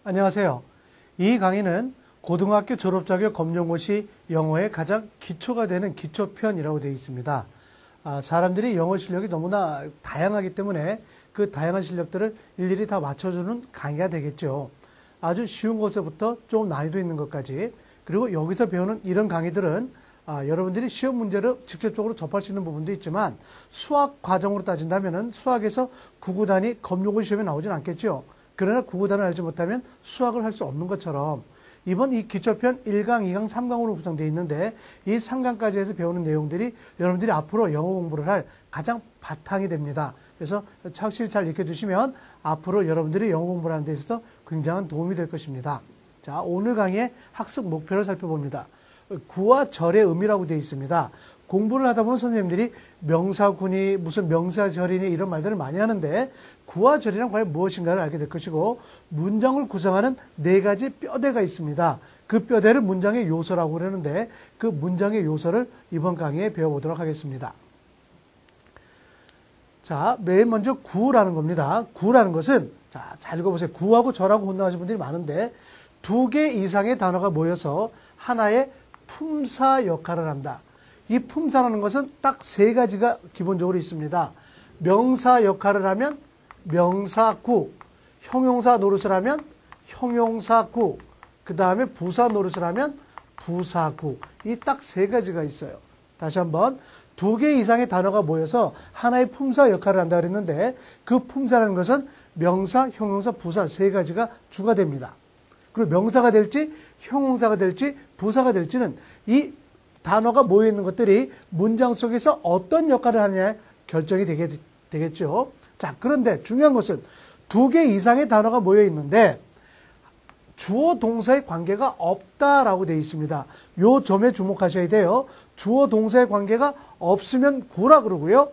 안녕하세요. 이 강의는 고등학교 졸업자격 검정고시 영어의 가장 기초가 되는 기초편이라고 되어 있습니다. 사람들이 영어 실력이 너무나 다양하기 때문에 그 다양한 실력들을 일일이 다 맞춰주는 강의가 되겠죠. 아주 쉬운 것부터 좀 난이도 있는 것까지, 그리고 여기서 배우는 이런 강의들은 여러분들이 시험 문제를 직접적으로 접할 수 있는 부분도 있지만 수학 과정으로 따진다면 수학에서 구구단이 검정고시 시험에 나오진 않겠죠. 그러나 구구단을 알지 못하면 수학을 할 수 없는 것처럼 이번 이 기초편 1강, 2강, 3강으로 구성되어 있는데 이 3강까지 해서 배우는 내용들이 여러분들이 앞으로 영어 공부를 할 가장 바탕이 됩니다. 그래서 확실히 잘 익혀두시면 앞으로 여러분들이 영어 공부를 하는 데 있어서 굉장한 도움이 될 것입니다. 자, 오늘 강의의 학습 목표를 살펴봅니다. 구와 절의 의미라고 되어 있습니다. 공부를 하다 보면 선생님들이 명사군이 무슨 명사절이니 이런 말들을 많이 하는데 구와 절이란 과연 무엇인가를 알게 될 것이고, 문장을 구성하는 4가지 뼈대가 있습니다. 그 뼈대를 문장의 요소라고 그러는데 그 문장의 요소를 이번 강의에 배워보도록 하겠습니다. 자, 맨 먼저 구라는 겁니다. 구라는 것은, 자, 잘 읽어보세요. 구하고 절하고 혼동하시는 분들이 많은데 2개 이상의 단어가 모여서 하나의 품사 역할을 한다. 이 품사라는 것은 딱 3가지가 기본적으로 있습니다. 명사 역할을 하면 명사구, 형용사 노릇을 하면 형용사구, 그 다음에 부사 노릇을 하면 부사구. 이 딱 3가지가 있어요. 다시 한번, 2개 이상의 단어가 모여서 하나의 품사 역할을 한다 그랬는데 그 품사라는 것은 명사, 형용사, 부사 3가지가 주가 됩니다. 그리고 명사가 될지 형용사가 될지 부사가 될지는 이 단어가 모여있는 것들이 문장 속에서 어떤 역할을 하느냐에 결정이 되겠죠. 자, 그런데 중요한 것은 2개 이상의 단어가 모여있는데 주어 동사의 관계가 없다라고 되어 있습니다. 요 점에 주목하셔야 돼요. 주어 동사의 관계가 없으면 구라 그러고요.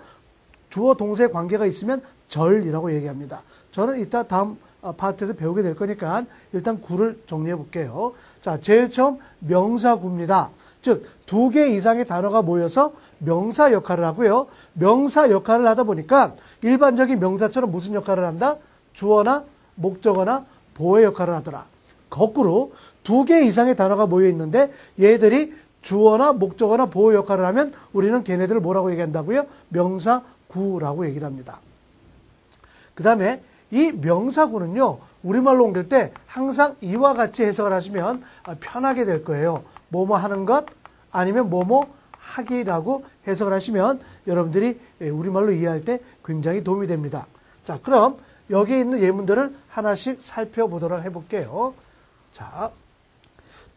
주어 동사의 관계가 있으면 절이라고 얘기합니다. 저는 이따 다음 파트에서 배우게 될 거니까 일단 구를 정리해 볼게요. 자, 제일 처음 명사구입니다. 즉 2개 이상의 단어가 모여서 명사 역할을 하고요. 명사 역할을 하다 보니까 일반적인 명사처럼 무슨 역할을 한다? 주어나 목적어나 보어 역할을 하더라. 거꾸로 2개 이상의 단어가 모여 있는데 얘들이 주어나 목적어나 보어 역할을 하면 우리는 걔네들을 뭐라고 얘기한다고요? 명사구라고 얘기를 합니다. 그 다음에 이 명사구는요, 우리말로 옮길 때 항상 이와 같이 해석을 하시면 편하게 될 거예요. 뭐뭐 하는 것 아니면 뭐뭐 하기라고 해석을 하시면 여러분들이 우리말로 이해할 때 굉장히 도움이 됩니다. 자, 그럼 여기에 있는 예문들을 하나씩 살펴보도록 해볼게요. 자,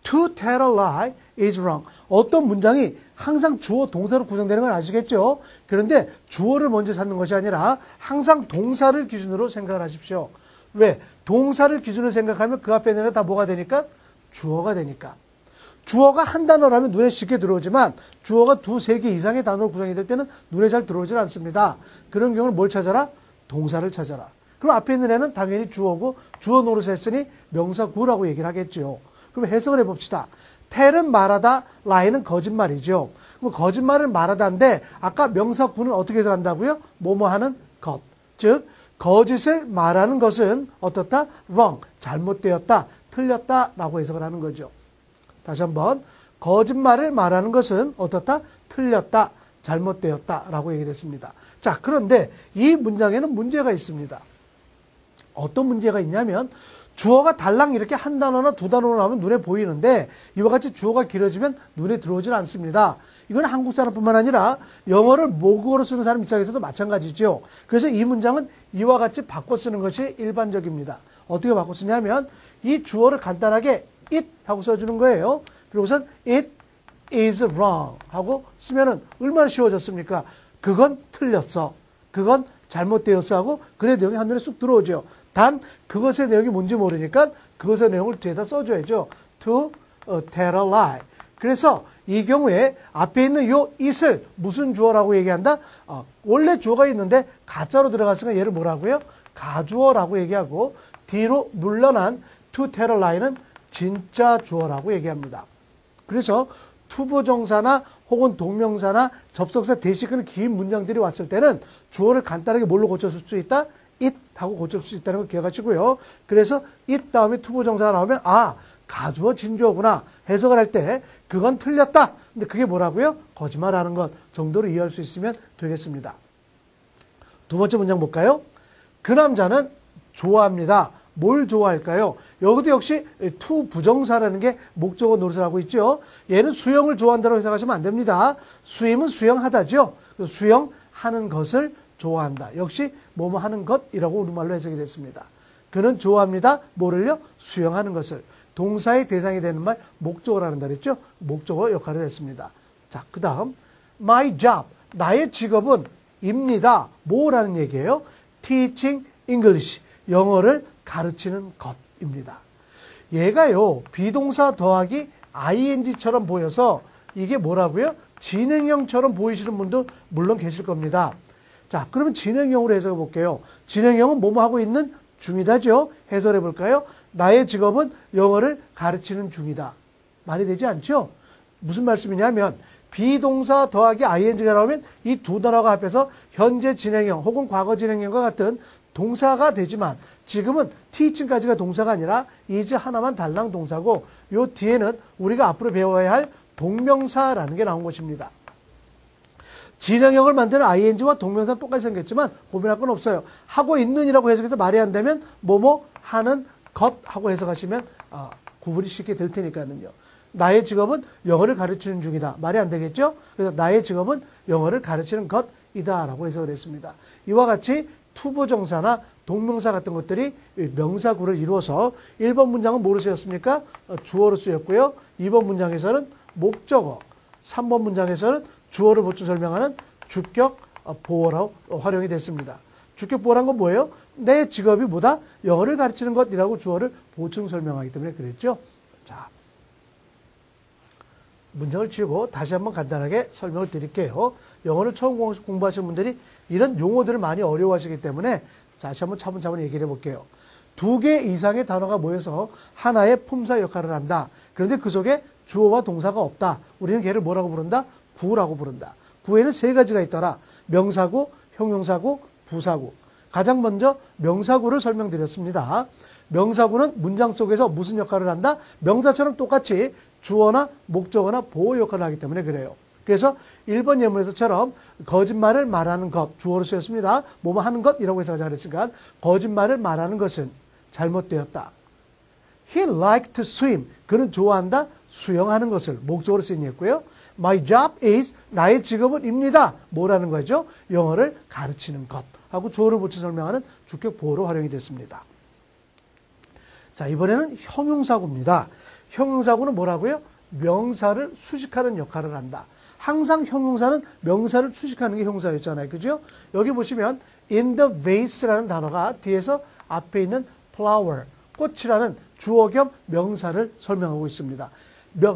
to tell a lie is wrong. 어떤 문장이 항상 주어 동사로 구성되는 건 아시겠죠? 그런데 주어를 먼저 찾는 것이 아니라 항상 동사를 기준으로 생각을 하십시오. 왜? 동사를 기준으로 생각하면 그 앞에 있는 다 뭐가 되니까? 주어가 되니까. 주어가 한 단어라면 눈에 쉽게 들어오지만 주어가 2, 3개 이상의 단어로 구성이 될 때는 눈에 잘 들어오질 않습니다. 그런 경우는 뭘 찾아라? 동사를 찾아라. 그럼 앞에 있는 애는 당연히 주어고 주어 노릇을 했으니 명사구라고 얘기를 하겠죠. 그럼 해석을 해봅시다. tell은 말하다, lie는 거짓말이죠. 그럼 거짓말을 말하다인데 아까 명사구는 어떻게 해석한다고요? 뭐뭐 하는 것. 즉 거짓을 말하는 것은 어떻다? wrong, 잘못되었다, 틀렸다라고 해석을 하는 거죠. 다시 한번, 거짓말을 말하는 것은 어떻다? 틀렸다, 잘못되었다라고 얘기를 했습니다. 자, 그런데 이 문장에는 문제가 있습니다. 어떤 문제가 있냐면 주어가 달랑 이렇게 한 단어나 2단어로 나오면 눈에 보이는데 이와 같이 주어가 길어지면 눈에 들어오질 않습니다. 이건 한국 사람뿐만 아니라 영어를 모국어로 쓰는 사람 입장에서도 마찬가지죠. 그래서 이 문장은 이와 같이 바꿔 쓰는 것이 일반적입니다. 어떻게 바꿔 쓰냐면 이 주어를 간단하게 it 하고 써주는 거예요. 그리고선 it is wrong 하고 쓰면은 얼마나 쉬워졌습니까? 그건 틀렸어. 그건 잘못되었어 하고 글의 내용이 한눈에 쑥 들어오죠. 단 그것의 내용이 뭔지 모르니까 그것의 내용을 뒤에다 써줘야죠. To tell a lie. 그래서 이 경우에 앞에 있는 요 it을 무슨 주어라고 얘기한다? 원래 주어가 있는데 가짜로 들어갔으니까 얘를 뭐라고요? 가주어라고 얘기하고 뒤로 물러난 to tell a lie는 진짜 주어라고 얘기합니다. 그래서 투부정사나 혹은 동명사나 접속사 대시근의 긴 문장들이 왔을 때는 주어를 간단하게 뭘로 고쳐줄 수 있다? it 하고 고칠 수 있다는 걸 기억하시고요. 그래서 it 다음에 투부정사가 나오면 가주어 진주어구나 해석을 할 때 그건 틀렸다. 근데 그게 뭐라고요? 거짓말하는 것 정도로 이해할 수 있으면 되겠습니다. 두 번째 문장 볼까요? 그 남자는 좋아합니다. 뭘 좋아할까요? 여기도 역시 to 부정사라는 게 목적어 노릇을 하고 있죠. 얘는 수영을 좋아한다고 해석하시면 안 됩니다. 스윙은 수영하다죠. 수영하는 것을 좋아한다. 역시 뭐뭐 하는 것이라고 우리말로 해석이 됐습니다. 그는 좋아합니다. 뭐를요? 수영하는 것을. 동사의 대상이 되는 말 목적어라는 다 그랬죠? 목적어 역할을 했습니다. 자, 그 다음 my job, 나의 직업은 입니다. 뭐라는 얘기예요? teaching English, 영어를 가르치는 것입니다. 얘가요, 비동사 더하기 ing처럼 보여서 이게 뭐라고요? 진행형처럼 보이시는 분도 물론 계실 겁니다. 자, 그러면 진행형으로 해석해 볼게요. 진행형은 뭐뭐 하고 있는 중이다죠? 해설해 볼까요? 나의 직업은 영어를 가르치는 중이다. 말이 되지 않죠? 무슨 말씀이냐면 비동사 더하기 ing가 나오면 이 두 단어가 합해서 현재 진행형 혹은 과거 진행형과 같은 동사가 되지만 지금은 teaching까지가 동사가 아니라 is 하나만 달랑 동사고 요 뒤에는 우리가 앞으로 배워야 할 동명사라는 게 나온 것입니다. 진행형을 만드는 ing와 동명사는 똑같이 생겼지만 고민할 건 없어요. 하고 있는이라고 해석해서 말이 안 되면 뭐뭐 하는 것 하고 해석하시면 구분이 쉽게 될 테니까요. 나의 직업은 영어를 가르치는 중이다. 말이 안 되겠죠? 그래서 나의 직업은 영어를 가르치는 것이다 라고 해석을 했습니다. 이와 같이 투부정사나 동명사 같은 것들이 명사구를 이루어서 1번 문장은 뭐로 쓰였습니까? 주어로 쓰였고요. 2번 문장에서는 목적어, 3번 문장에서는 주어를 보충 설명하는 주격 보어로 활용이 됐습니다. 주격 보어란 건 뭐예요? 내 직업이 뭐다? 영어를 가르치는 것이라고 주어를 보충 설명하기 때문에 그랬죠. 자, 문장을 치우고 다시 한번 간단하게 설명을 드릴게요. 영어를 처음 공부하시는 분들이 이런 용어들을 많이 어려워하시기 때문에 다시 한번 차분차분 얘기를 해볼게요. 2개 이상의 단어가 모여서 하나의 품사 역할을 한다. 그런데 그 속에 주어와 동사가 없다. 우리는 걔를 뭐라고 부른다? 구라고 부른다. 구에는 3가지가 있더라. 명사구, 형용사구, 부사구. 가장 먼저 명사구를 설명드렸습니다. 명사구는 문장 속에서 무슨 역할을 한다? 명사처럼 똑같이 주어나 목적어나 보호 역할을 하기 때문에 그래요. 그래서 1번 예문에서처럼 거짓말을 말하는 것, 주어로 쓰였습니다. 뭐뭐 하는 것이라고 해서 잘했으니까 거짓말을 말하는 것은 잘못되었다. He liked to swim. 그는 좋아한다. 수영하는 것을 목적어로 쓰였고요. My job is, 나의 직업은입니다. 뭐라는 거죠? 영어를 가르치는 것 하고 주어를 붙여 설명하는 주격 보호로 활용이 됐습니다. 자, 이번에는 형용사구입니다. 형용사구는 뭐라고요? 명사를 수식하는 역할을 한다. 항상 형용사는 명사를 수식하는 게 형사였잖아요. 그죠? 여기 보시면 in the vase라는 단어가 뒤에서 앞에 있는 flower, 꽃이라는 주어 겸 명사를 설명하고 있습니다.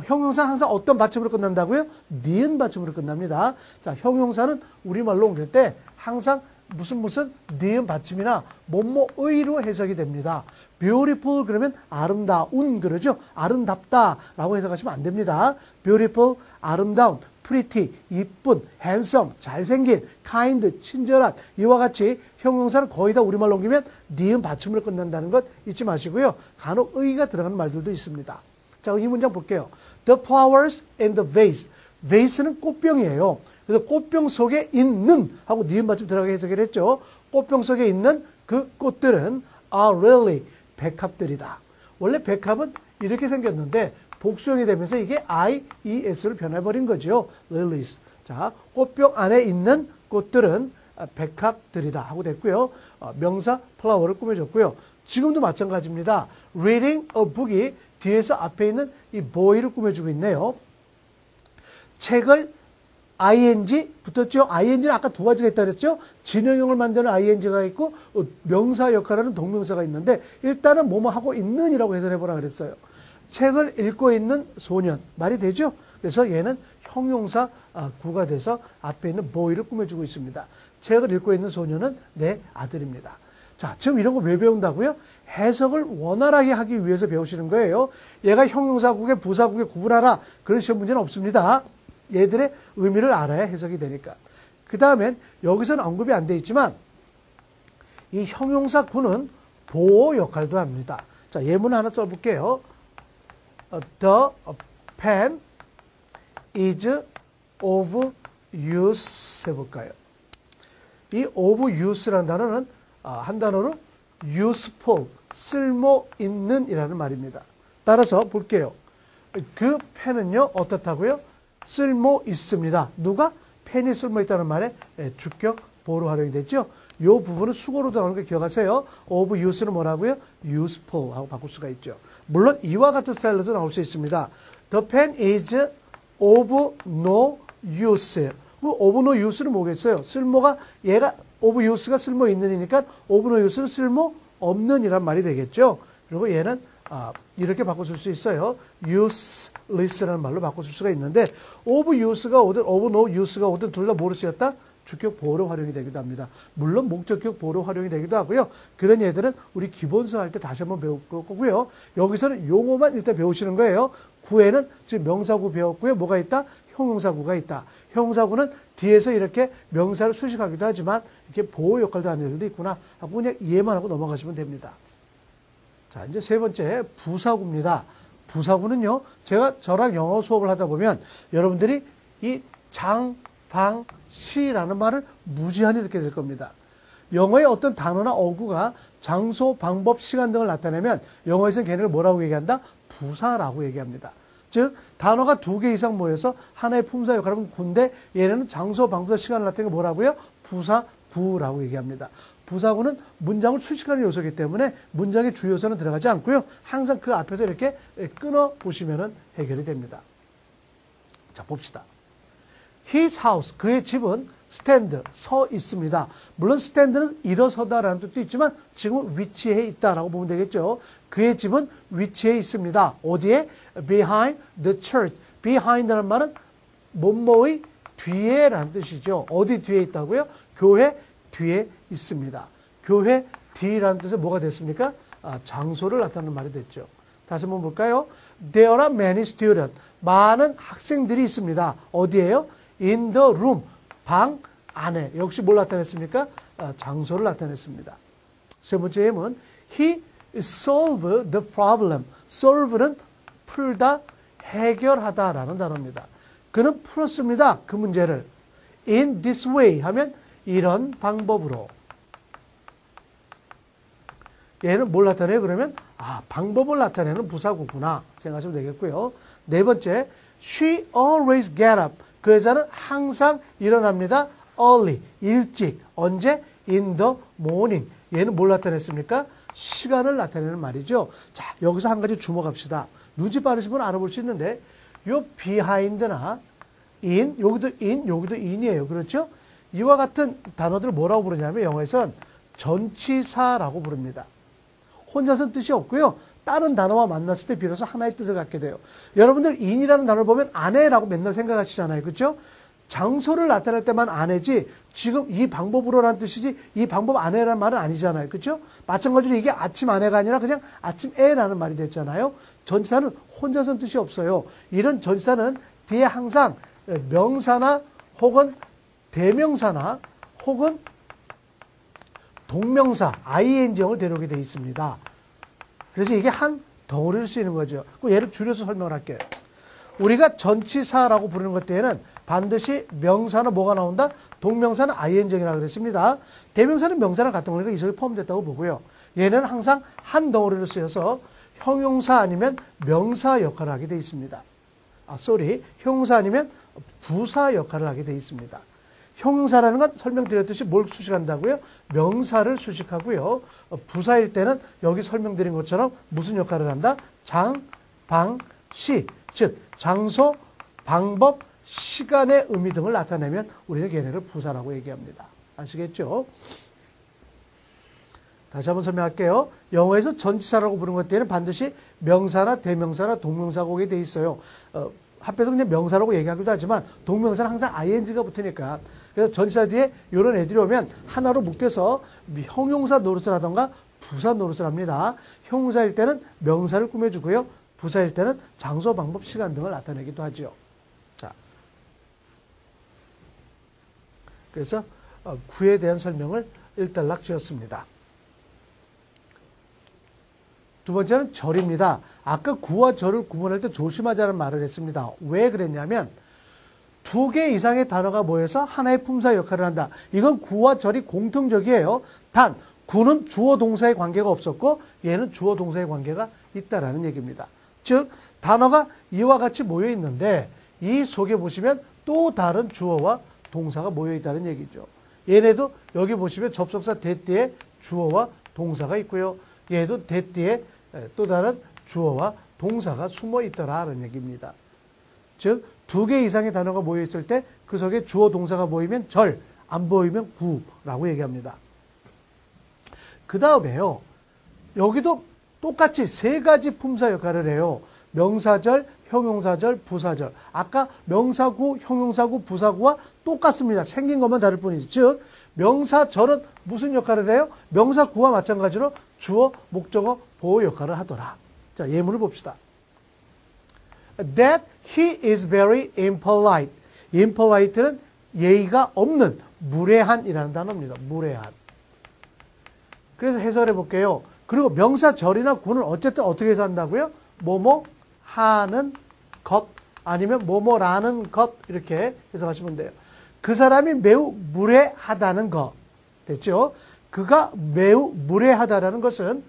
형용사는 항상 어떤 받침으로 끝난다고요? 니은 받침으로 끝납니다. 자, 형용사는 우리말로 옮길 때 항상 무슨 니은 받침이나 뭐뭐의로 해석이 됩니다. beautiful 그러면 아름다운 그러죠. 아름답다 라고 해석하시면 안 됩니다. beautiful, 아름다운, pretty, 이쁜, handsome, 잘생긴, kind, 친절한 이와 같이 형용사는 거의 다 우리말로 옮기면 니은 받침으로 끝난다는 것 잊지 마시고요. 간혹 의가 들어가는 말들도 있습니다. 자, 이 문장 볼게요. The flowers in the vase. vase는 꽃병이에요. 그래서 꽃병 속에 있는 하고 니은 받침 들어가게 해석을 했죠. 꽃병 속에 있는 그 꽃들은 are really 백합들이다. 원래 백합은 이렇게 생겼는데 복수형이 되면서 이게 IES로 변해버린 거죠. lilies. 자, 꽃병 안에 있는 꽃들은 백합들이다 하고 됐고요. 명사 flower를 꾸며줬고요. 지금도 마찬가지입니다. reading a book이 뒤에서 앞에 있는 이 boy를 꾸며주고 있네요. 책을 ing 붙었죠. ing는 아까 2가지가 있다고 그랬죠. 진행형을 만드는 ing가 있고 명사 역할하는 동명사가 있는데 일단은 뭐뭐 하고 있는 이라고 해석해보라 그랬어요. 책을 읽고 있는 소년. 말이 되죠? 그래서 얘는 형용사 구가 돼서 앞에 있는 boy를 꾸며주고 있습니다. 책을 읽고 있는 소년은 내 아들입니다. 자, 지금 이런 거 왜 배운다고요? 해석을 원활하게 하기 위해서 배우시는 거예요. 얘가 형용사국에 부사국에 구분하라. 그런 시험 문제는 없습니다. 얘들의 의미를 알아야 해석이 되니까. 그 다음엔 여기서는 언급이 안 돼 있지만 이 형용사 구는 보호 역할도 합니다. 자, 예문 하나 써볼게요. The pen is of use 해볼까요? 이 of use라는 단어는 한 단어로 useful, 쓸모 있는 이라는 말입니다. 따라서 볼게요. 그 펜은요, 어떻다고요? 쓸모 있습니다. 누가? 펜이 쓸모 있다는 말에 주격 보호로 활용이 됐죠. 이 부분은 수고로 나오는 거 기억하세요. of use는 뭐라고요? useful 하고 바꿀 수가 있죠. 물론 이와 같은 스타일로도 나올 수 있습니다. The pen is of no use. of no use는 뭐겠어요? 쓸모가, 얘가 of use가 쓸모 있는이니까 of no use는 쓸모 없는 이란 말이 되겠죠. 그리고 얘는 이렇게 바꿔줄 수 있어요. useless라는 말로 바꿔줄 수가 있는데 of use가 오든 of no use가 오든 둘 다 뭐로 쓰였다? 주격 보호로 활용이 되기도 합니다. 물론 목적격 보호로 활용이 되기도 하고요. 그런 예들은 우리 기본서 할 때 다시 한번 배울 거고요. 여기서는 용어만 일단 배우시는 거예요. 구에는 지금 명사구 배웠고요. 뭐가 있다? 형용사구가 있다. 형용사구는 뒤에서 이렇게 명사를 수식하기도 하지만 이렇게 보호 역할도 하는 애들도 있구나 하고 그냥 이해만 하고 넘어가시면 됩니다. 자, 이제 세 번째 부사구입니다. 부사구는요, 저랑 영어 수업을 하다 보면 여러분들이 이 장, 방, 시라는 말을 무지한히 듣게 될 겁니다. 영어의 어떤 단어나 어구가 장소, 방법, 시간 등을 나타내면 영어에서는 걔네를 뭐라고 얘기한다? 부사라고 얘기합니다. 즉 단어가 2개 이상 모여서 하나의 품사 역할을 하면 구인데 얘네는 장소, 방법, 시간을 나타내는 게 뭐라고요? 부사구라고 얘기합니다. 부사구는 문장을 수식하는 요소이기 때문에 문장의 주 요소는 들어가지 않고요. 항상 그 앞에서 이렇게 끊어 보시면 해결이 됩니다. 자, 봅시다. His house, 그의 집은 stand, 서 있습니다. 물론 stand는 일어서다라는 뜻도 있지만 지금은 위치해 있다라고 보면 되겠죠. 그의 집은 위치해 있습니다. 어디에? Behind the church. Behind라는 말은 뭐뭐의 뒤에라는 뜻이죠. 어디 뒤에 있다고요? 교회 뒤에 있습니다. 교회 뒤라는 뜻에 뭐가 됐습니까? 장소를 나타내는 말이 됐죠. 다시 한번 볼까요? There are many students. 많은 학생들이 있습니다. 어디에요? In the room. 방 안에. 역시 뭘 나타냈습니까? 장소를 나타냈습니다. 세 번째 예문. He solved the problem. solve는 풀다, 해결하다라는 단어입니다. 그는 풀었습니다. 그 문제를. In this way 하면 이런 방법으로. 얘는 뭘 나타내요? 그러면 방법을 나타내는 부사구구나 생각하시면 되겠고요. 네 번째, she always get up. 그 여자는 항상 일어납니다. early, 일찍. 언제? in the morning. 얘는 뭘 나타냈습니까? 시간을 나타내는 말이죠. 자, 여기서 한 가지 주목합시다. 눈치 빠르시면 알아볼 수 있는데 요 behind나 in, 여기도 in이에요. 그렇죠? 이와 같은 단어들을 뭐라고 부르냐면 영어에선 전치사라고 부릅니다. 혼자서는 뜻이 없고요. 다른 단어와 만났을 때 비로소 하나의 뜻을 갖게 돼요. 여러분들 in이라는 단어를 보면 아내라고 맨날 생각하시잖아요. 그렇죠? 장소를 나타낼 때만 아내지 지금 이 방법으로라는 뜻이지 이 방법 아내라는 말은 아니잖아요. 그렇죠? 마찬가지로 이게 아침 아내가 아니라 그냥 아침 애라는 말이 됐잖아요. 전치사는 혼자서는 뜻이 없어요. 이런 전치사는 뒤에 항상 명사나 혹은 대명사나 혹은 동명사 ing형을 데려오게 되어 있습니다. 그래서 이게 한 덩어리를 쓰이는 거죠. 얘를 줄여서 설명을 할게요. 우리가 전치사라고 부르는 것 때에는 반드시 명사는 뭐가 나온다? 동명사는 ing형이라고 그랬습니다. 대명사는 명사랑 같은 거니까 이 속에 포함됐다고 보고요. 얘는 항상 한 덩어리로 쓰여서 형용사 아니면 명사 역할을 하게 되어 있습니다. 형용사 아니면 부사 역할을 하게 되어 있습니다. 형용사라는 건 설명드렸듯이 뭘 수식한다고요? 명사를 수식하고요. 부사일 때는 여기 설명드린 것처럼 무슨 역할을 한다? 장, 방, 시. 즉 장소, 방법, 시간의 의미 등을 나타내면 우리는 걔네를 부사라고 얘기합니다. 아시겠죠? 다시 한번 설명할게요. 영어에서 전치사라고 부르는 것 때는 반드시 명사나 대명사나 동명사가 오게 돼 있어요. 합해서 그냥 명사라고 얘기하기도 하지만 동명사는 항상 ing가 붙으니까. 그래서 전치사 뒤에 이런 애들이 오면 하나로 묶여서 형용사 노릇을 하던가 부사 노릇을 합니다. 형용사일 때는 명사를 꾸며주고요. 부사일 때는 장소, 방법, 시간 등을 나타내기도 하죠. 자, 그래서 구에 대한 설명을 일단락 지었습니다. 두 번째는 절입니다. 아까 구와 절을 구분할 때 조심하자는 말을 했습니다. 왜 그랬냐면 두 개 이상의 단어가 모여서 하나의 품사 역할을 한다. 이건 구와 절이 공통적이에요. 단 구는 주어 동사의 관계가 없었고 얘는 주어 동사의 관계가 있다라는 얘기입니다. 즉 단어가 이와 같이 모여 있는데 이 속에 보시면 또 다른 주어와 동사가 모여 있다는 얘기죠. 얘네도 여기 보시면 접속사 that 뒤에 주어와 동사가 있고요. 얘도 that 뒤에 또 다른 주어와 동사가 숨어 있더라는 얘기입니다. 즉 두 개 이상의 단어가 모여 있을 때 그 속에 주어 동사가 모이면 절, 안 보이면 구라고 얘기합니다. 그 다음에요. 여기도 똑같이 세 가지 품사 역할을 해요. 명사절, 형용사절, 부사절. 아까 명사구, 형용사구, 부사구와 똑같습니다. 생긴 것만 다를 뿐이지. 즉 명사절은 무슨 역할을 해요? 명사구와 마찬가지로 주어, 목적어, 보호 역할을 하더라. 자, 예문을 봅시다. That he is very impolite. impolite는 예의가 없는, 무례한이라는 단어입니다. 무례한. 그래서 해설해 볼게요. 그리고 명사절이나 구는 어쨌든 어떻게 해서 한다고요? 뭐뭐 하는 것 아니면 뭐뭐라는 것 이렇게 해석하시면 돼요. 그 사람이 매우 무례하다는 것. 됐죠? 그가 매우 무례하다라는 것은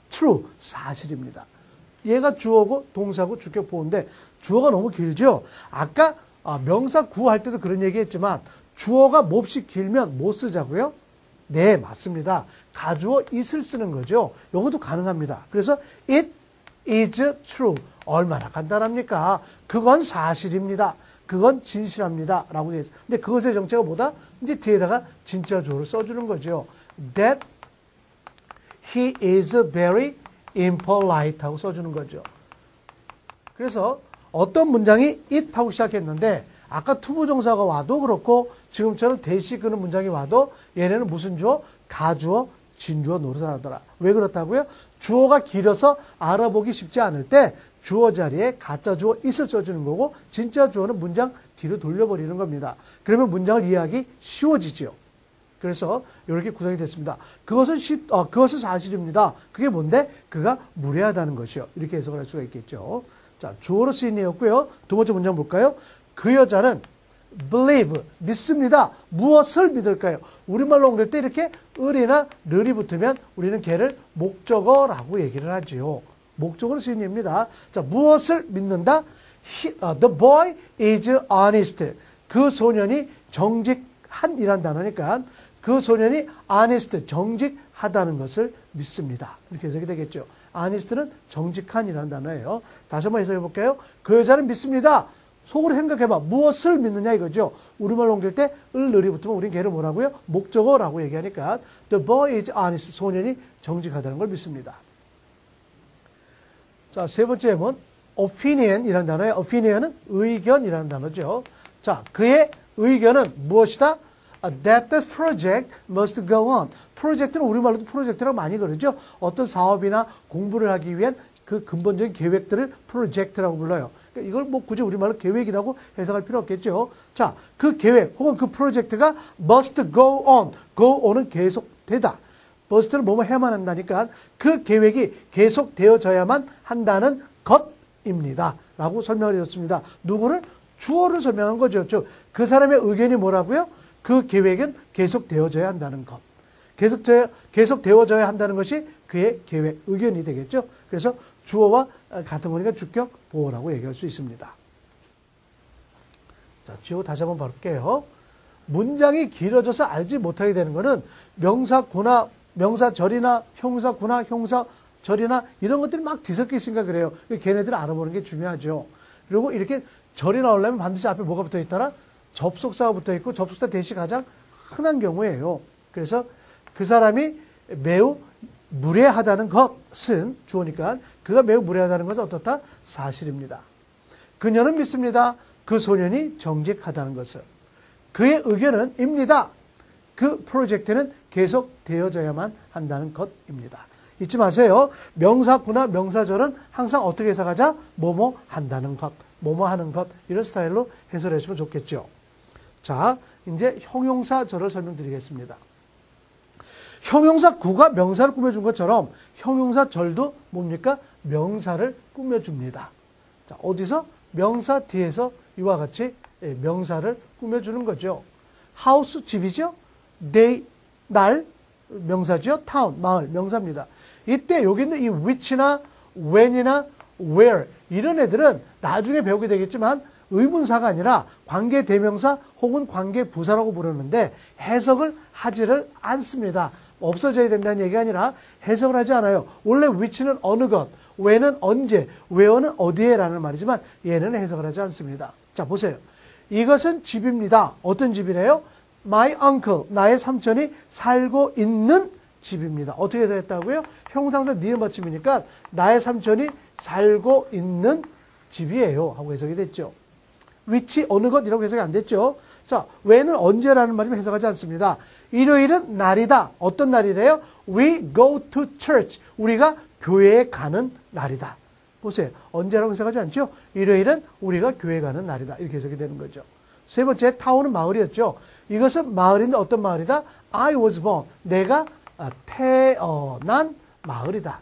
true, 사실입니다. 얘가 주어고 동사고 주격 보호인데 주어가 너무 길죠? 아까 명사 구할 때도 그런 얘기했지만 주어가 몹시 길면 못 쓰자고요? 네, 맞습니다. 가주어 it을 쓰는 거죠. 이것도 가능합니다. 그래서 it is true. 얼마나 간단합니까? 그건 사실입니다. 그건 진실합니다. 라고 얘기했죠. 근데 그것의 정체가 뭐다? 이제 뒤에다가 진짜 주어를 써주는 거죠. That he is very impolite 하고 써주는 거죠. 그래서 어떤 문장이 it 하고 시작했는데 아까 투부정사가 와도 그렇고 지금처럼 대시 끄는 문장이 와도 얘네는 무슨 주어? 가주어, 진주어 노릇을 하더라. 왜 그렇다고요? 주어가 길어서 알아보기 쉽지 않을 때 주어 자리에 가짜 주어 it을 써주는 거고 진짜 주어는 문장 뒤로 돌려버리는 겁니다. 그러면 문장을 이해하기 쉬워지죠. 그래서 이렇게 구성이 됐습니다. 그것은 사실입니다. 그게 뭔데? 그가 무례하다는 것이요. 이렇게 해석을 할 수가 있겠죠. 자, 주어로 쓰인 예였고요. 두 번째 문장 볼까요? 그 여자는 believe, 믿습니다. 무엇을 믿을까요? 우리말로 옮길 때 이렇게 을이나 르이 붙으면 우리는 걔를 목적어라고 얘기를 하지요. 목적어로 쓰인 예입니다. 자, 무엇을 믿는다? The boy is honest. 그 소년이 정직한이란 단어니까 그 소년이 honest, 정직하다는 것을 믿습니다. 이렇게 해석이 되겠죠. honest는 정직한이라는 단어예요. 다시 한번 해석해 볼까요? 그 여자는 믿습니다. 속으로 생각해봐. 무엇을 믿느냐 이거죠. 우리말로 옮길 때 을을이 붙으면 우린 걔를 뭐라고요? 목적어라고 얘기하니까 the boy is honest. 소년이 정직하다는 걸 믿습니다. 자, 세 번째 예문 opinion이라는 단어예요. opinion은 의견이라는 단어죠. 자, 그의 의견은 무엇이다? That the project must go on. 프로젝트는 우리말로도 프로젝트라고 많이 그러죠. 어떤 사업이나 공부를 하기 위한 그 근본적인 계획들을 프로젝트라고 불러요. 그러니까 이걸 뭐 굳이 우리말로 계획이라고 해석할 필요 없겠죠. 자, 그 계획 혹은 그 프로젝트가 must go on. go on은 계속되다. must는 뭐뭐 해야만 한다니까 그 계획이 계속되어져야만 한다는 것입니다. 라고 설명을 해줬습니다. 누구를? 주어를 설명한 거죠. 즉, 그 사람의 의견이 뭐라고요? 그 계획은 계속되어져야 한다는 것. 계속되어져야 한다는 것이 그의 계획, 의견이 되겠죠. 그래서 주어와 같은 거니까 주격 보호라고 얘기할 수 있습니다. 자, 주어 다시 한번 볼게요. 문장이 길어져서 알지 못하게 되는 것은 명사구나, 명사절이나 형사구나, 형사절이나 이런 것들이 막 뒤섞여 있으니까 그래요. 걔네들을 알아보는 게 중요하죠. 그리고 이렇게 절이 나오려면 반드시 앞에 뭐가 붙어 있더라? 접속사가 붙어 있고 접속사 대시 가장 흔한 경우예요. 그래서 그 사람이 매우 무례하다는 것은 주어니까 그가 매우 무례하다는 것은 어떻다? 사실입니다. 그녀는 믿습니다. 그 소년이 정직하다는 것을. 그의 의견은 입니다. 그 프로젝트는 계속 되어져야만 한다는 것입니다. 잊지 마세요. 명사구나 명사절은 항상 어떻게 해석하자? 뭐뭐 한다는 것, 뭐뭐 하는 것 이런 스타일로 해설해 주시면 좋겠죠. 자, 이제 형용사절을 설명드리겠습니다. 형용사 구가 명사를 꾸며준 것처럼 형용사 절도 뭡니까? 명사를 꾸며줍니다. 자, 어디서? 명사 뒤에서 이와 같이 명사를 꾸며주는 거죠. 하우스 집이죠. day 날 명사죠. town 마을 명사입니다. 이때 여기 있는 이 which나 when이나 where 이런 애들은 나중에 배우게 되겠지만 의문사가 아니라 관계대명사 혹은 관계부사라고 부르는데 해석을 하지를 않습니다. 없어져야 된다는 얘기가 아니라 해석을 하지 않아요. 원래 which는 어느 것, when은 언제, where는 어디에 라는 말이지만 얘는 해석을 하지 않습니다. 자, 보세요. 이것은 집입니다. 어떤 집이래요? My uncle, 나의 삼촌이 살고 있는 집입니다. 어떻게 해석했다고요? 형상사 니은 받침이니까 나의 삼촌이 살고 있는 집이에요 하고 해석이 됐죠. which 어느 것이라고 해석이 안 됐죠. 자, when은 언제라는 말이면 해석하지 않습니다. 일요일은 날이다. 어떤 날이래요? We go to church. 우리가 교회에 가는 날이다. 보세요. 언제라고 해석하지 않죠? 일요일은 우리가 교회에 가는 날이다. 이렇게 해석이 되는 거죠. 세 번째, 타운은 마을이었죠. 이것은 마을인데 어떤 마을이다? I was born. 내가 태어난 마을이다.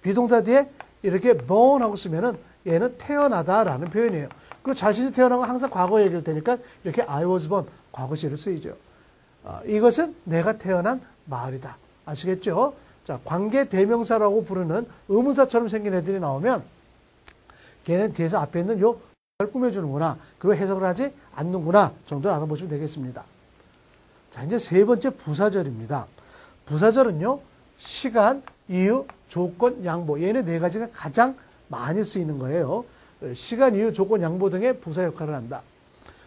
비동사 뒤에 이렇게 born 하고 쓰면은 얘는 태어나다라는 표현이에요. 그리고 자신이 태어난 건 항상 과거 얘기를 테니까 이렇게 I was born 과거시를 쓰이죠. 이것은 내가 태어난 마을이다. 아시겠죠? 자, 관계 대명사라고 부르는 의문사처럼 생긴 애들이 나오면 걔는 뒤에서 앞에 있는 요 꾸며주는구나. 그리고 해석을 하지 않는구나 정도를 알아보시면 되겠습니다. 자, 이제 세 번째 부사절입니다. 부사절은요, 시간, 이유, 조건, 양보. 얘네 네 가지가 가장 많이 쓰이는 거예요. 시간, 이유, 조건, 양보 등의 부사 역할을 한다.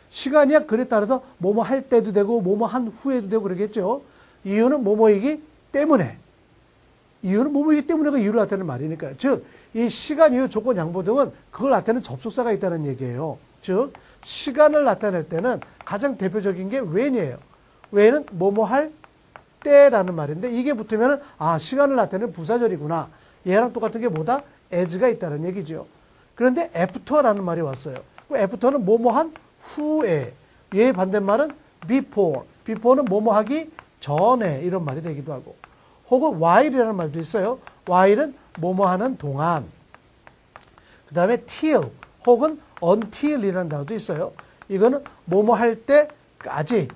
시간이야 글에 따라서 뭐뭐 할 때도 되고 뭐뭐 한 후에도 되고 그러겠죠. 이유는 뭐뭐이기 때문에. 이유는 뭐뭐이기 때문에가 이유를 나타내는 말이니까요. 즉, 이 시간, 이유, 조건, 양보 등은 그걸 나타내는 접속사가 있다는 얘기예요. 즉, 시간을 나타낼 때는 가장 대표적인 게 when이에요. when은 뭐뭐 할 때라는 말인데 이게 붙으면 아, 시간을 나타내는 부사절이구나. 얘랑 똑같은 게 뭐다? as가 있다는 얘기죠. 그런데 after라는 말이 왔어요. after는 뭐뭐 한 후에. 얘의 반대말은 before. before는 뭐뭐 하기 전에 이런 말이 되기도 하고. 혹은 while이라는 말도 있어요. while은 뭐뭐 하는 동안. 그 다음에 till 혹은 until이라는 단어도 있어요. 이거는 뭐뭐 할 때까지.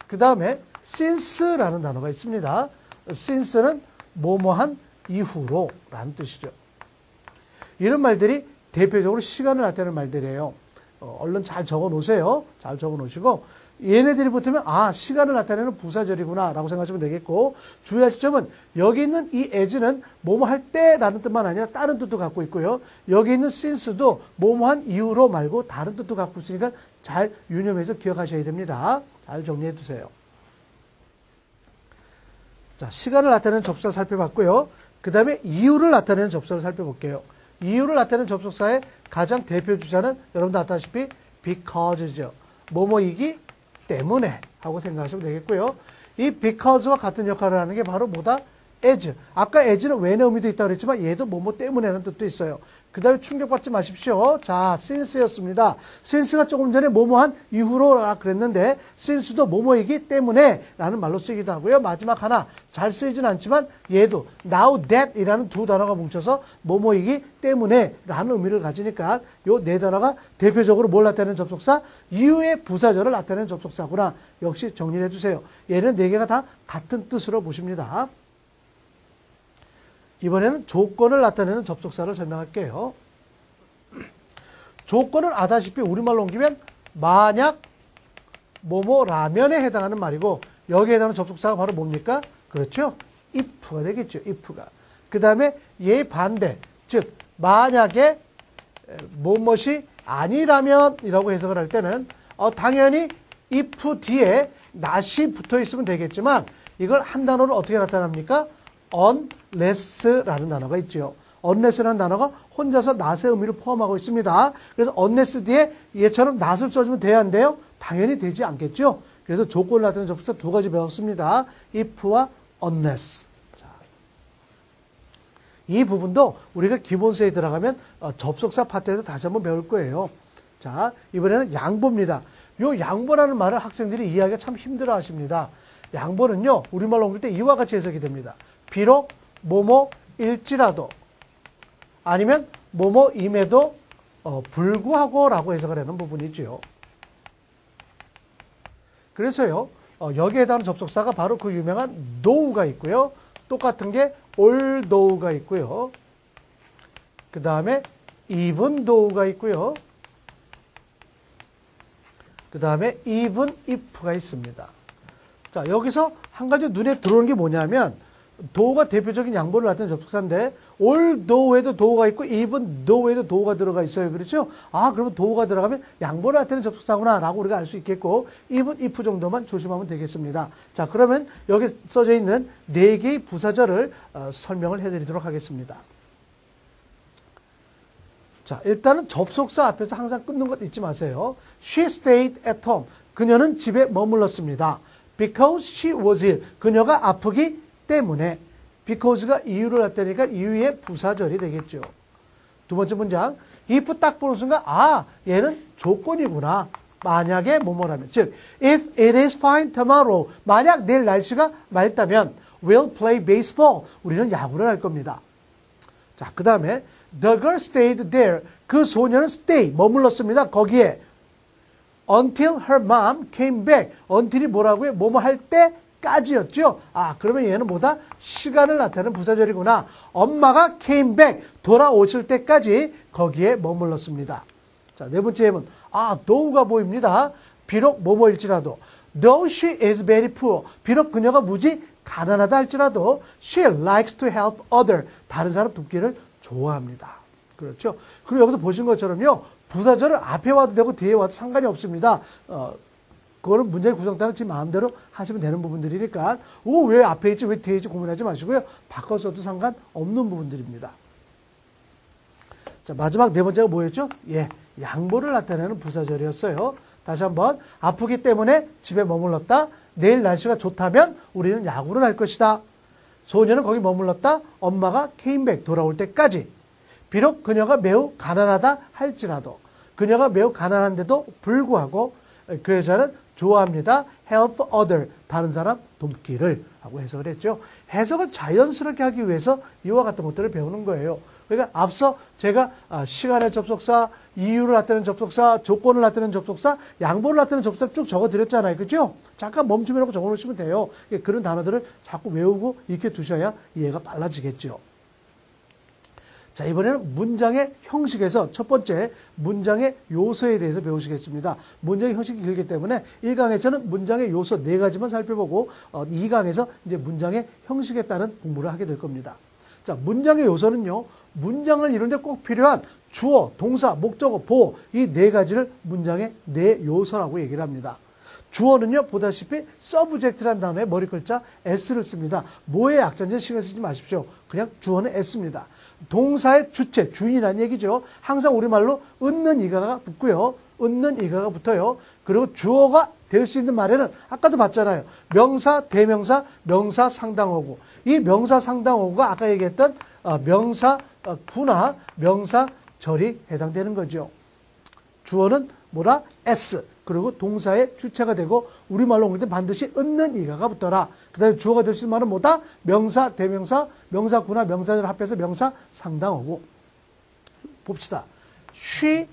그 다음에 since라는 단어가 있습니다. since는 뭐뭐한 이후로 라는 뜻이죠. 이런 말들이 대표적으로 시간을 나타내는 말들이에요. 얼른 잘 적어 놓으세요. 잘 적어 놓으시고 얘네들이 붙으면 아, 시간을 나타내는 부사절이구나 라고 생각하시면 되겠고, 주의하실 점은 여기 있는 이 as는 뭐뭐 할 때라는 뜻만 아니라 다른 뜻도 갖고 있고요. 여기 있는 since도 뭐뭐한 이후로 말고 다른 뜻도 갖고 있으니까 잘 유념해서 기억하셔야 됩니다. 잘 정리해 두세요. 자, 시간을 나타내는 접속사 살펴봤고요. 그 다음에 이유를 나타내는 접속사를 살펴볼게요. 이유를 나타내는 접속사의 가장 대표 주자는 여러분도 아다시피 because죠. 뭐뭐이기 때문에 하고 생각하시면 되겠고요. 이 because와 같은 역할을 하는 게 바로 뭐다? as. 아까 as는 when의 의미도 있다고 그랬지만 얘도 뭐뭐 때문에라는 뜻도 있어요. 그 다음에 충격받지 마십시오. 자, since였습니다. since가 조금 전에 뭐뭐한 이후로 그랬는데 since도 뭐뭐이기 때문에 라는 말로 쓰기도 하고요. 마지막 하나 잘 쓰이진 않지만 얘도 now that 이라는 두 단어가 뭉쳐서 뭐뭐이기 때문에 라는 의미를 가지니까 요 네 단어가 대표적으로 뭘 나타내는 접속사? 이유의 부사절을 나타내는 접속사구나. 역시 정리를 해주세요. 얘는 네 개가 다 같은 뜻으로 보십니다. 이번에는 조건을 나타내는 접속사를 설명할게요. 조건은 아다시피 우리말로 옮기면 만약 뭐뭐라면에 해당하는 말이고 여기에 해당하는 접속사가 바로 뭡니까? 그렇죠? if가 되겠죠. if가. 그 다음에 얘의 반대, 즉 만약에 뭐뭇이 아니라면 이라고 해석을 할 때는 당연히 if 뒤에 not이 붙어 있으면 되겠지만 이걸 한 단어로 어떻게 나타납니까? unless라는 단어가 있죠. unless라는 단어가 혼자서 not의 의미를 포함하고 있습니다. 그래서 unless 뒤에 얘처럼 not을 써주면 돼야 한대요? 당연히 되지 않겠죠. 그래서 조건을 나타내는 접속사 두 가지 배웠습니다. if와 unless. 자, 이 부분도 우리가 기본서에 들어가면 접속사 파트에서 다시 한번 배울 거예요. 자, 이번에는 양보입니다. 요 양보라는 말을 학생들이 이해하기가 참 힘들어 하십니다. 양보는요, 우리말로 옮길 때 이와 같이 해석이 됩니다. 비록 뭐뭐일지라도, 아니면 뭐뭐임에도 불구하고 라고 해석을 하는 부분이지요. 그래서요, 여기에 해당하는 접속사가 바로 그 유명한 though가 있고요. 똑같은 게 although가 있고요. 그 다음에 even though가 있고요. 그 다음에 even if가 있습니다. 자, 여기서 한 가지 눈에 들어오는 게 뭐냐면 though가 대표적인 양보를 나타내는 접속사인데 although에도 though가 있고 even though에도 though가 들어가 있어요. 그렇죠? 아, 그러면 though가 들어가면 양보를 나타내는 접속사구나 라고 우리가 알 수 있겠고 even if 정도만 조심하면 되겠습니다. 자, 그러면 여기 써져 있는 4개의 부사절을 설명을 해드리도록 하겠습니다. 자, 일단은 접속사 앞에서 항상 끊는 것 잊지 마세요. She stayed at home. 그녀는 집에 머물렀습니다. Because she was ill. 그녀가 아프기 때문에. Because가 이유를 나타내니까 이유의 부사절이 되겠죠. 두 번째 문장. if 딱 보는 순간 아, 얘는 조건이구나. 만약에 뭐뭐라면. 즉, if it is fine tomorrow. 만약 내일 날씨가 맑다면 we'll play baseball. 우리는 야구를 할 겁니다. 자, 그 다음에 The girl stayed there. 그 소녀는 stay, 머물렀습니다. 거기에. Until her mom came back. until이 뭐라고요? 뭐뭐 할 때까지였죠. 아, 그러면 얘는 뭐다? 시간을 나타내는 부사절이구나. 엄마가 came back. 돌아오실 때까지 거기에 머물렀습니다. 자, 네 번째 예문. 아, though가 보입니다. 비록 뭐뭐일지라도. Though she is very poor. 비록 그녀가 무지 가난하다 할지라도 she likes to help other. 다른 사람 돕기를 좋아합니다. 그렇죠? 그리고 여기서 보신 것처럼요, 부사절을 앞에 와도 되고 뒤에 와도 상관이 없습니다. 그거는 문장의 구성따라 지 마음대로 하시면 되는 부분들이니까, 왜 앞에 있지, 왜 뒤에 있지 고민하지 마시고요. 바꿔서도 상관없는 부분들입니다. 자, 마지막 네 번째가 뭐였죠? 예, 양보를 나타내는 부사절이었어요. 다시 한번, 아프기 때문에 집에 머물렀다. 내일 날씨가 좋다면 우리는 야구를 할 것이다. 소녀는 거기 머물렀다. 엄마가 came back, 돌아올 때까지. 비록 그녀가 매우 가난하다 할지라도, 그녀가 매우 가난한데도 불구하고 그 여자는 좋아합니다. help other, 다른 사람 돕기를 하고 해석을 했죠. 해석을 자연스럽게 하기 위해서 이와 같은 것들을 배우는 거예요. 그러니까 앞서 제가 시간의 접속사, 이유를 나타내는 접속사, 조건을 나타내는 접속사, 양보를 나타내는 접속사 쭉 적어드렸잖아요. 그죠? 잠깐 멈춤이라고 적어놓으시면 돼요. 그런 단어들을 자꾸 외우고 익혀 두셔야 이해가 빨라지겠죠. 자, 이번에는 문장의 형식에서 첫 번째 문장의 요소에 대해서 배우시겠습니다. 문장의 형식이 길기 때문에 1강에서는 문장의 요소 4가지만 살펴보고 2강에서 이제 문장의 형식에 따른 공부를 하게 될 겁니다. 자, 문장의 요소는요, 문장을 이루는데 꼭 필요한 주어, 동사, 목적어, 보어, 이 4가지를 문장의 4요소라고 얘기를 합니다. 주어는요, 보다시피 subject라는 단어에 머리 글자 s를 씁니다. 뭐의 약자인지 신경 쓰지 마십시오. 그냥 주어는 s입니다. 동사의 주체, 주인이라는 얘기죠. 항상 우리말로 은는 이가가 붙고요. 은는 이가가 붙어요. 그리고 주어가 될 수 있는 말에는 아까도 봤잖아요. 명사, 대명사, 명사 상당어구. 이 명사 상당어구가 아까 얘기했던 명사 구나 명사 절이 해당되는 거죠. 주어는 뭐라? S. 그리고 동사의 주체가 되고 우리말로 옮길 때 반드시 은는 이가가 붙더라. 그 다음에 주어가 될 수 있는 말은 뭐다? 명사, 대명사, 명사구나 명사절 합해서 명사 상당어구. 봅시다. She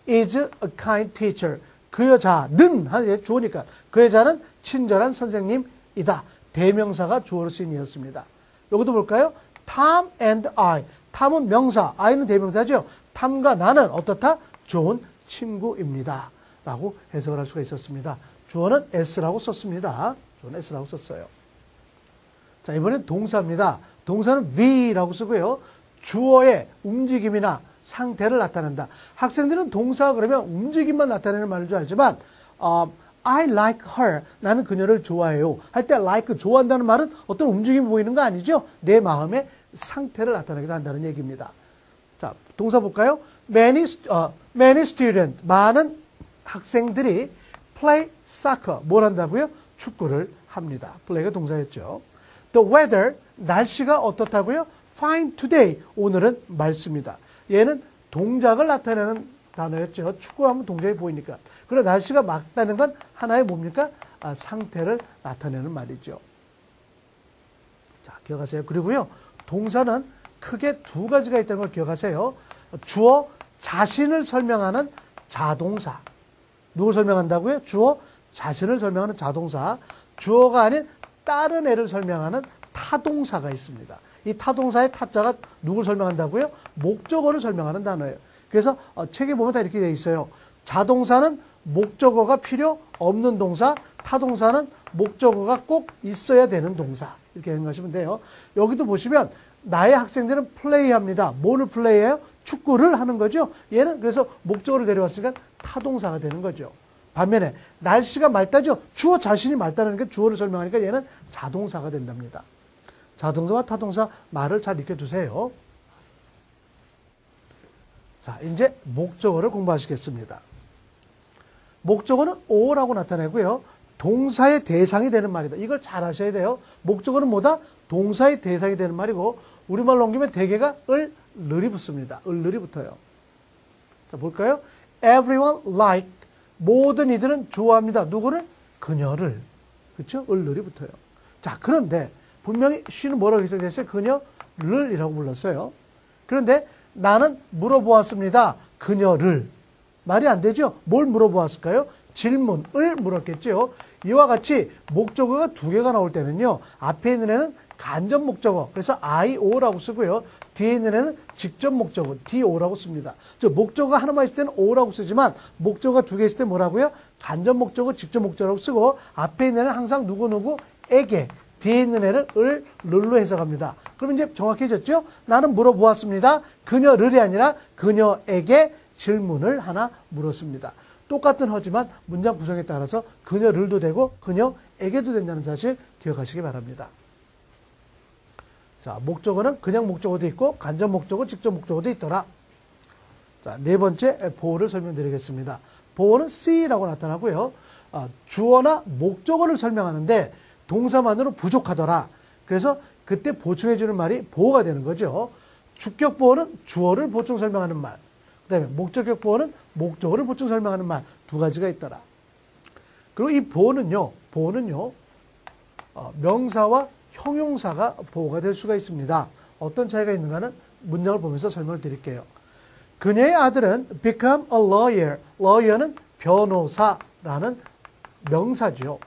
is a kind teacher. 그 여자는, 하는 주어니까 그 여자는 친절한 선생님이다. 대명사가 주어로 쓰인 이었습니다. 이것도 볼까요? Tom and I. 탐은 명사, I는 대명사죠. 탐과 나는 어떻다? 좋은 친구입니다. 라고 해석을 할 수가 있었습니다. 주어는 S라고 썼습니다. 주어는 S라고 썼어요. 자, 이번엔 동사입니다. 동사는 V라고 쓰고요. 주어의 움직임이나 상태를 나타낸다. 학생들은 동사 그러면 움직임만 나타내는 말인 줄 알지만 I like her. 나는 그녀를 좋아해요. 할 때 like, 좋아한다는 말은 어떤 움직임이 보이는 거 아니죠? 내 마음의 상태를 나타내기도 한다는 얘기입니다. 자, 동사 볼까요? Many students, 많은 학생들이 play soccer. 뭘 한다고요? 축구를 합니다. play가 동사였죠. The weather, 날씨가 어떻다고요? fine today, 오늘은 맑습니다. 얘는 동작을 나타내는 단어였죠. 축구하면 동작이 보이니까. 그러나 날씨가 맑다는 건 하나의 뭡니까? 상태를 나타내는 말이죠. 자, 기억하세요. 그리고요, 동사는 크게 두 가지가 있다는 걸 기억하세요. 주어 자신을 설명하는 자동사. 누굴 설명한다고요? 주어 자신을 설명하는 자동사. 주어가 아닌 다른 애를 설명하는 타동사가 있습니다. 이 타동사의 타자가 누굴 설명한다고요? 목적어를 설명하는 단어예요. 그래서 책에 보면 다 이렇게 되어 있어요. 자동사는 목적어가 필요 없는 동사, 타동사는 목적어가 꼭 있어야 되는 동사. 이렇게 생각하시면 돼요. 여기도 보시면 나의 학생들은 플레이합니다. 뭐를 플레이해요? 축구를 하는 거죠. 얘는 그래서 목적어를 데려왔으니까 타동사가 되는 거죠. 반면에 날씨가 맑다죠. 주어 자신이 맑다는 게 주어를 설명하니까 얘는 자동사가 된답니다. 자동사와 타동사 말을 잘 익혀두세요. 자, 이제 목적어를 공부하시겠습니다. 목적어는 오라고 나타내고요. 동사의 대상이 되는 말이다. 이걸 잘 아셔야 돼요. 목적어는 뭐다? 동사의 대상이 되는 말이고 우리말로 옮기면 대개가 을이 붙습니다. 을이 붙어요. 자, 볼까요? Everyone like. 모든 이들은 좋아합니다. 누구를? 그녀를. 그렇죠? 을이 붙어요. 자, 그런데 분명히 she는 뭐라고 기록됐어요? 그녀를 이라고 불렀어요. 그런데 나는 물어보았습니다. 그녀를. 말이 안 되죠? 뭘 물어보았을까요? 질문을 물었겠죠. 이와 같이 목적어가 두 개가 나올 때는요. 앞에 있는 애는 간접 목적어. 그래서 IO라고 쓰고요. 뒤에 있는 애는 직접 목적어. DO라고 씁니다. 저 목적어가 하나만 있을 때는 O라고 쓰지만 목적어가 두 개 있을 때 뭐라고요? 간접 목적어, 직접 목적어라고 쓰고 앞에 있는 애는 항상 누구누구에게 뒤에 있는 애를 을로 해석합니다. 그럼 이제 정확해졌죠? 나는 물어보았습니다. 그녀를이 아니라 그녀에게 질문을 하나 물었습니다. 똑같은 허지만 문장 구성에 따라서 그녀를도 되고 그녀에게도 된다는 사실 기억하시기 바랍니다. 자, 목적어는 그냥 목적어도 있고 간접 목적어, 직접 목적어도 있더라. 자, 네 번째 보어를 설명드리겠습니다. 보어는 C라고 나타나고요. 주어나 목적어를 설명하는데 동사만으로 부족하더라. 그래서 그때 보충해주는 말이 보어가 되는 거죠. 주격 보어는 주어를 보충 설명하는 말. 그 다음에 목적격 보어는 목적어를 보충 설명하는 말. 두 가지가 있더라. 그리고 이 보어는요. 명사와 형용사가 보어가 될 수가 있습니다. 어떤 차이가 있는가는 문장을 보면서 설명을 드릴게요. 그녀의 아들은 become a lawyer. lawyer는 변호사라는 명사죠.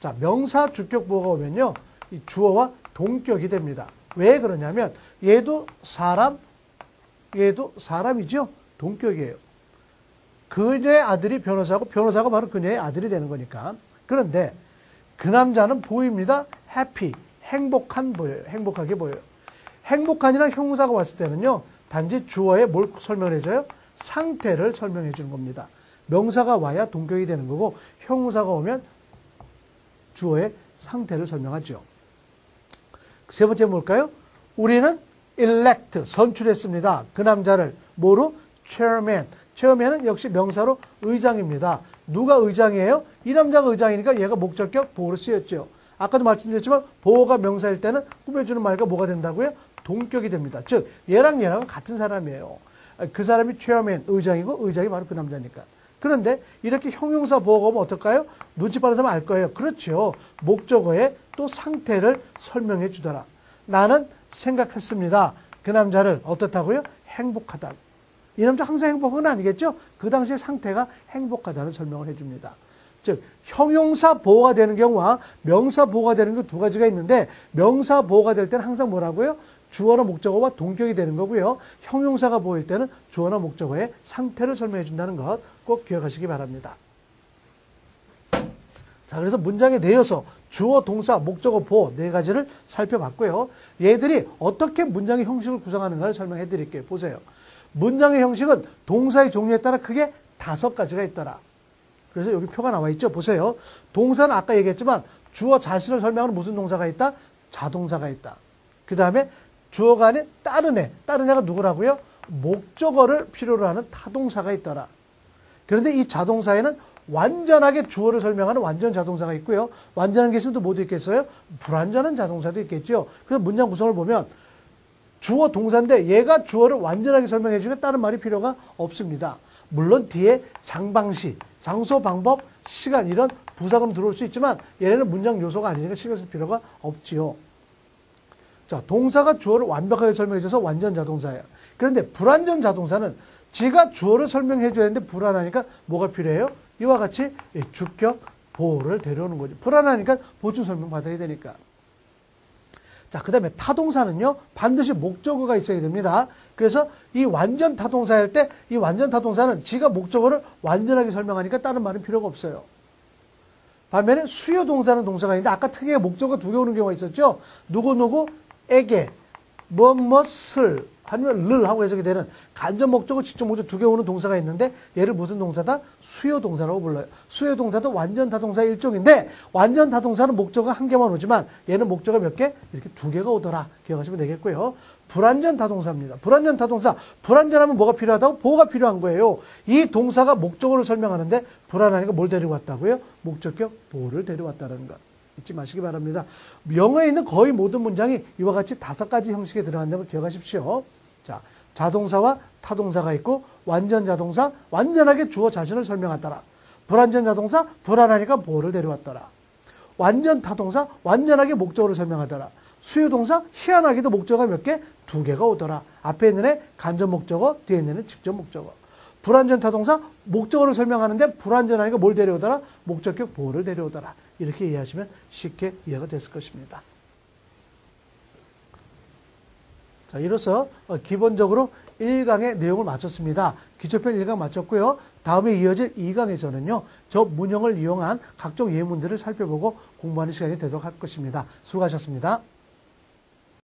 자, 명사 주격 보어가 오면요. 이 주어와 동격이 됩니다. 왜 그러냐면 얘도 사람이죠. 동격이에요. 그녀의 아들이 변호사고 변호사가 바로 그녀의 아들이 되는 거니까. 그런데 그 남자는 보입니다. happy. 행복한 보여요. 행복하게 보여요. 행복한이랑 형용사가 왔을 때는요. 단지 주어에 뭘 설명해 줘요? 상태를 설명해 주는 겁니다. 명사가 와야 동격이 되는 거고 형용사가 오면 주어의 상태를 설명하죠. 세 번째 뭘까요? 우리는 elect, 선출했습니다. 그 남자를 뭐로? chairman. chairman은 역시 명사로 의장입니다. 누가 의장이에요? 이 남자가 의장이니까 얘가 목적격 보어로 쓰였죠. 아까도 말씀드렸지만 보어가 명사일 때는 꾸며주는 말과 뭐가 된다고요? 동격이 됩니다. 즉 얘랑은 같은 사람이에요. 그 사람이 chairman, 의장이고 의장이 바로 그 남자니까. 그런데 이렇게 형용사 보어가 오면 어떨까요? 눈치 빠른 사람 알 거예요. 그렇죠. 목적어의 또 상태를 설명해 주더라. 나는 생각했습니다. 그 남자를 어떻다고요? 행복하다고. 이 남자 항상 행복한 건 아니겠죠? 그 당시의 상태가 행복하다는 설명을 해줍니다. 즉 형용사 보어가 되는 경우와 명사 보어가 되는 게 두 가지가 있는데 명사 보어가 될 때는 항상 뭐라고요? 주어나 목적어와 동격이 되는 거고요. 형용사가 보일 때는 주어나 목적어의 상태를 설명해 준다는 것 꼭 기억하시기 바랍니다. 자, 그래서 문장에 내어서 주어, 동사, 목적어, 보어 네 가지를 살펴봤고요. 얘들이 어떻게 문장의 형식을 구성하는가를 설명해 드릴게요. 보세요. 문장의 형식은 동사의 종류에 따라 크게 5가지가 있더라. 그래서 여기 표가 나와 있죠. 보세요. 동사는 아까 얘기했지만 주어 자신을 설명하는 무슨 동사가 있다? 자동사가 있다. 그 다음에 주어가 아닌 다른 애가 누구라고요? 목적어를 필요로 하는 타동사가 있더라. 그런데 이 자동사에는 완전하게 주어를 설명하는 완전 자동사가 있고요. 완전한 게 있으면 또 뭐도 있겠어요? 불완전한 자동사도 있겠죠. 그래서 문장 구성을 보면 주어 동사인데 얘가 주어를 완전하게 설명해 주면 다른 말이 필요가 없습니다. 물론 뒤에 장방시, 장소, 방법, 시간 이런 부사금 들어올 수 있지만 얘네는 문장 요소가 아니니까 신경 쓸 필요가 없지요. 자, 동사가 주어를 완벽하게 설명해줘서 완전 자동사예요. 그런데 불완전 자동사는 지가 주어를 설명해줘야 하는데 불안하니까 뭐가 필요해요? 이와 같이 주격, 보호를 데려오는 거죠. 불안하니까 보충 설명 받아야 되니까. 자, 그 다음에 타동사는요, 반드시 목적어가 있어야 됩니다. 그래서 이 완전 타동사 할 때 이 완전 타동사는 지가 목적어를 완전하게 설명하니까 다른 말은 필요가 없어요. 반면에 수요 동사는 동사가 있는데 아까 특이하게 목적어 두 개 오는 경우가 있었죠. 누구누구에게 무엇을 아니면 를 하고 해석이 되는 간접 목적어, 직접 목적어 두 개 오는 동사가 있는데 얘를 무슨 동사다? 수요 동사라고 불러요. 수요 동사도 완전 타동사의 일종인데 완전 타동사는 목적어 한 개만 오지만 얘는 목적어 몇 개? 이렇게 두 개가 오더라. 기억하시면 되겠고요. 불완전 타동사입니다. 불완전 타동사. 불완전하면 뭐가 필요하다고? 보호가 필요한 거예요. 이 동사가 목적어를 설명하는데 불안하니까 뭘 데리고 왔다고요? 목적격 보호를 데려왔다는 것. 잊지 마시기 바랍니다. 영어에 있는 거의 모든 문장이 이와 같이 5가지 형식에 들어간다는 걸 기억하십시오. 자, 자동사와 타동사가 있고 완전 자동사, 완전하게 주어 자신을 설명하더라. 불완전 자동사, 불안하니까 보호를 데려왔더라. 완전 타동사, 완전하게 목적어를 설명하더라. 수요동사, 희한하게도 목적어가 몇 개? 2개가 오더라. 앞에 있는 애 간접 목적어, 뒤에 있는 애는 직접 목적어. 불완전 타동사, 목적어를 설명하는데 불완전하니까 뭘 데려오더라? 목적격 보호를 데려오더라. 이렇게 이해하시면 쉽게 이해가 됐을 것입니다. 자, 이로써 기본적으로 1강의 내용을 마쳤습니다. 기초편 1강 마쳤고요. 다음에 이어질 2강에서는요. 저 문형을 이용한 각종 예문들을 살펴보고 공부하는 시간이 되도록 할 것입니다. 수고하셨습니다.